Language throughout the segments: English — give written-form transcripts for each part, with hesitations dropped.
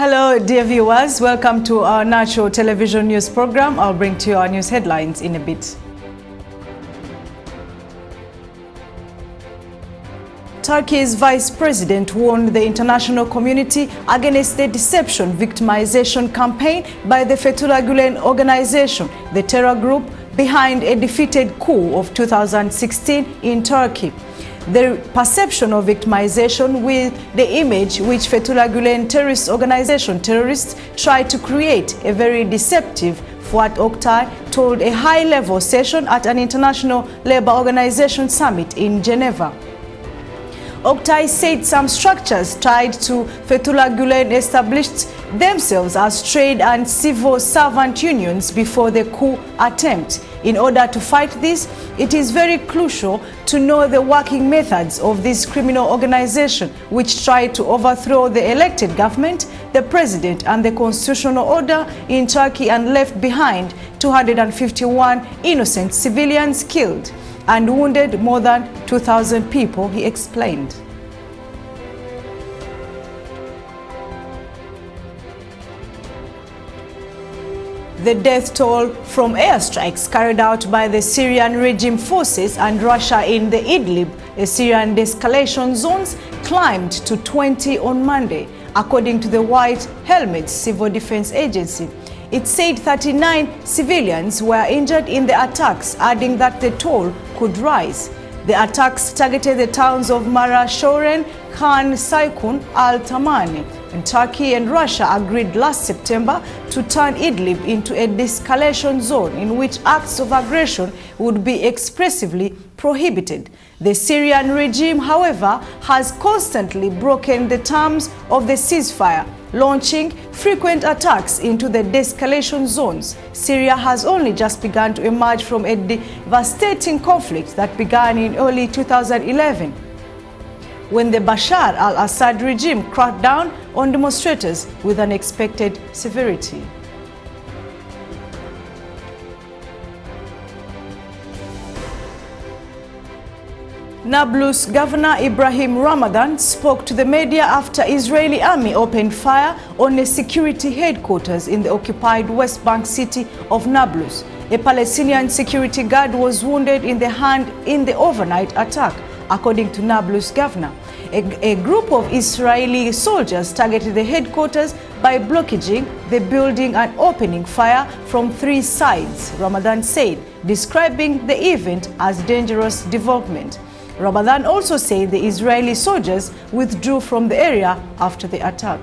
Hello, dear viewers. Welcome to our Nacho Television News program. I'll bring to you our news headlines in a bit. Turkey's vice president warned the international community against the deception victimization campaign by the Fethullah Gulen organization, the terror group behind a defeated coup of 2016 in Turkey. The perception of victimization with the image which Fethullah Gulen terrorist organization terrorists tried to create a very deceptive, Fuat Oktay told a high-level session at an international labor organization summit in Geneva. Oktay said some structures tied to Fethullah Gulen established themselves as trade and civil servant unions before the coup attempt. In order to fight this, it is very crucial to know the working methods of this criminal organization, which tried to overthrow the elected government, the president, and the constitutional order in Turkey and left behind 251 innocent civilians killed and wounded more than 2,000 people, he explained. The death toll from airstrikes carried out by the Syrian regime forces and Russia in the Idlib, the Syrian de-escalation zones, climbed to 20 on Monday, according to the White Helmets Civil Defense Agency. It said 39 civilians were injured in the attacks, adding that the toll could rise. The attacks targeted the towns of Mara Shoren, Khan Saykun, Al-Tamani, and Turkey and Russia agreed last September to turn Idlib into a de-escalation zone in which acts of aggression would be expressly prohibited. The Syrian regime, however, has constantly broken the terms of the ceasefire, launching frequent attacks into the de-escalation zones. Syria has only just begun to emerge from a devastating conflict that began in early 2011, when the Bashar al-Assad regime cracked down on demonstrators with unexpected severity. Nablus Governor Ibrahim Ramadan spoke to the media after Israeli army opened fire on a security headquarters in the occupied West Bank city of Nablus. A Palestinian security guard was wounded in the hand in the overnight attack, according to Nablus Governor. A group of Israeli soldiers targeted the headquarters by blockading the building and opening fire from 3 sides, Ramadan said, describing the event as dangerous development. Ramadan also said the Israeli soldiers withdrew from the area after the attack.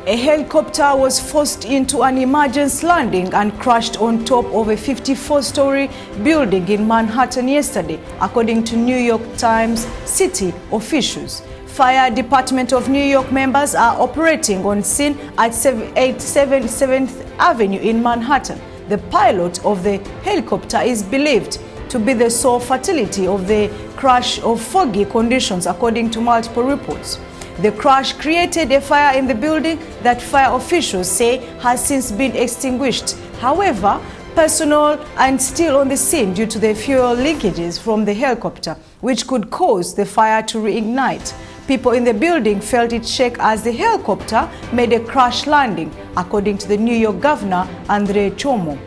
A helicopter was forced into an emergency landing and crashed on top of a 54-story building in Manhattan yesterday, according to New York Times city officials. Fire Department of New York members are operating on scene at 7th Avenue in Manhattan. The pilot of the helicopter is believed to be the sole fatality of the crash of foggy conditions, according to multiple reports. The crash created a fire in the building that fire officials say has since been extinguished. However, personnel are still on the scene due to the fuel leakages from the helicopter, which could cause the fire to reignite. People in the building felt it shake as the helicopter made a crash landing, according to the New York Governor, Andre Cuomo.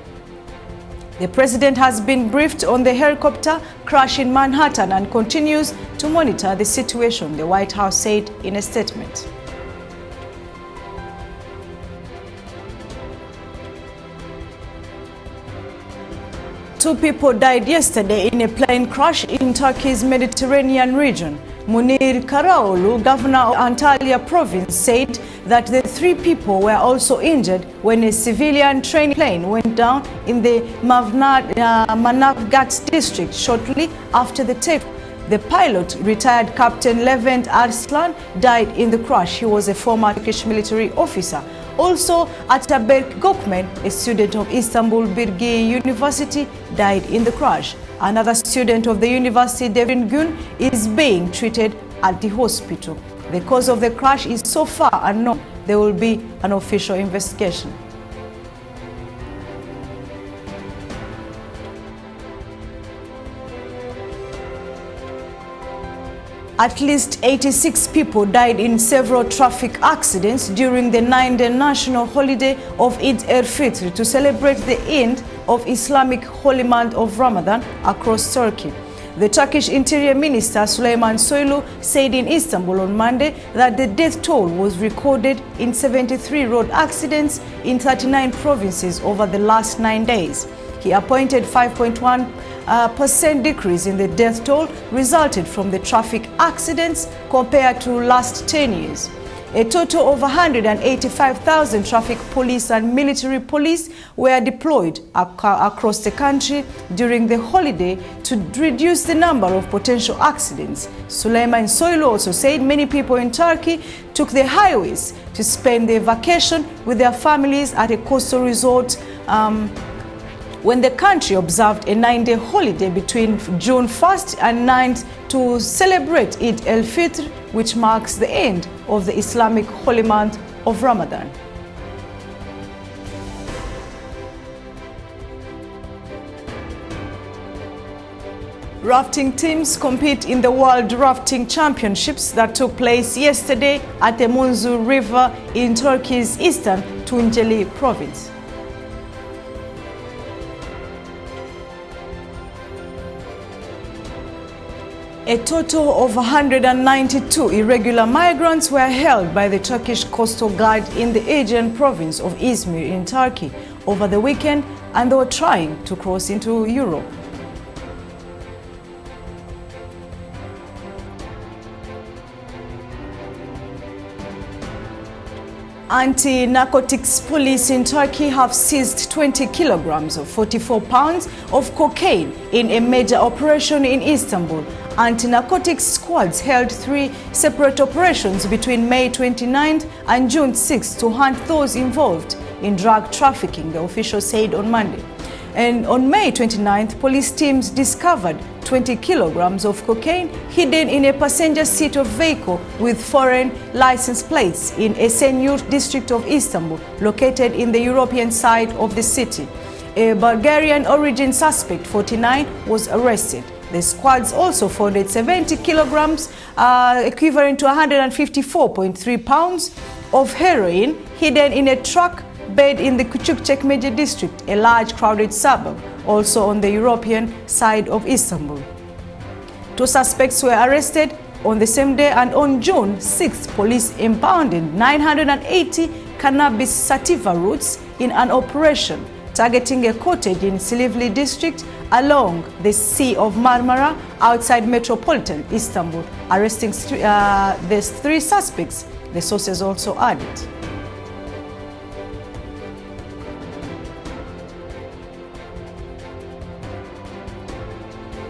The president has been briefed on the helicopter crash in Manhattan and continues to monitor the situation, the White House said in a statement. Two people died yesterday in a plane crash in Turkey's Mediterranean region. Munir Karaoğlu, governor of Antalya province, said that the 3 people were also injured when a civilian training plane went down in the Manavgat district shortly after the takeoff. The pilot, retired Captain Levent Arslan, died in the crash. He was a former Turkish military officer. Also, Ataberk Gökmen, a student of Istanbul Bilgi University, died in the crash. Another student of the university, Devin Gün, is being treated at the hospital. The cause of the crash is so far unknown. There will be an official investigation. At least 86 people died in several traffic accidents during the 9-day national holiday of Eid al-Fitr to celebrate the end of Islamic holy month of Ramadan across Turkey. The Turkish Interior Minister Süleyman Soylu said in Istanbul on Monday that the death toll was recorded in 73 road accidents in 39 provinces over the last 9 days. He appointed 5.1% decrease in the death toll resulted from the traffic accidents compared to last 10 years. A total of 185,000 traffic police and military police were deployed across the country during the holiday to reduce the number of potential accidents. Süleyman Soylu also said many people in Turkey took the highways to spend their vacation with their families at a coastal resort when the country observed a 9-day holiday between June 1st and 9th to celebrate Eid al-Fitr, which marks the end of the Islamic holy month of Ramadan. Rafting teams compete in the World Rafting Championships that took place yesterday at the Munzur River in Turkey's eastern Tunceli province. A total of 192 irregular migrants were held by the Turkish Coastal Guard in the Aegean province of Izmir in Turkey over the weekend, and they were trying to cross into Europe. Anti-narcotics police in Turkey have seized 20 kilograms of 44 pounds of cocaine in a major operation in Istanbul. Anti-narcotics squads held 3 separate operations between May 29th and June 6th to hunt those involved in drug trafficking, the official said on Monday. And on May 29th, police teams discovered 20 kilograms of cocaine hidden in a passenger seat of vehicle with foreign license plates in Esenyurt district of Istanbul, located in the European side of the city. A Bulgarian origin suspect, 49, was arrested. The squads also found 70 kilograms, equivalent to 154.3 pounds of heroin hidden in a truck bed in the Küçükçekmece district, a large crowded suburb, also on the European side of Istanbul. 2 suspects were arrested on the same day, and on June 6th, police impounded 980 cannabis sativa roots in an operation targeting a cottage in Silivri district along the Sea of Marmara outside metropolitan Istanbul, arresting the 3 suspects, the sources also added.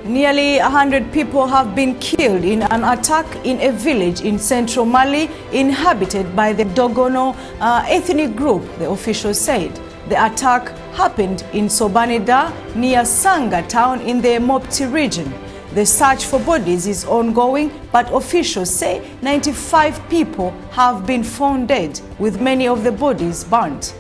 Nearly 100 people have been killed in an attack in a village in central Mali inhabited by the Dogono ethnic group, the officials said. The attack happened in Sobaneda near Sanga town in the Mopti region. The search for bodies is ongoing, but officials say 95 people have been found dead, with many of the bodies burnt.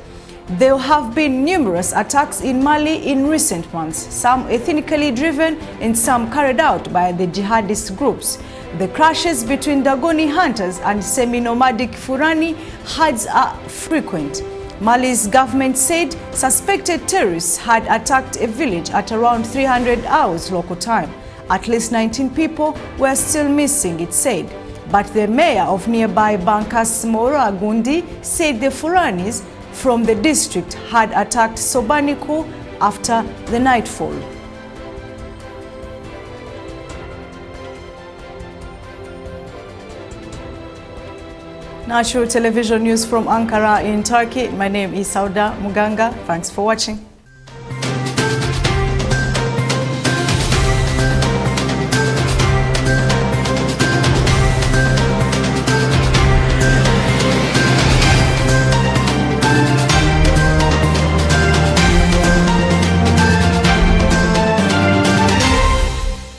There have been numerous attacks in Mali in recent months, some ethnically driven and some carried out by the jihadist groups. The clashes between Dagoni hunters and semi-nomadic Fulani herds are frequent. Mali's government said suspected terrorists had attacked a village at around 300 hours local time. At least 19 people were still missing, it said. But the mayor of nearby Bankas Mora Gundi said the Fulanis from the district had attacked Sobaniko after the nightfall. National Television News from Ankara in Turkey. My name is Sauda Muganga. Thanks for watching.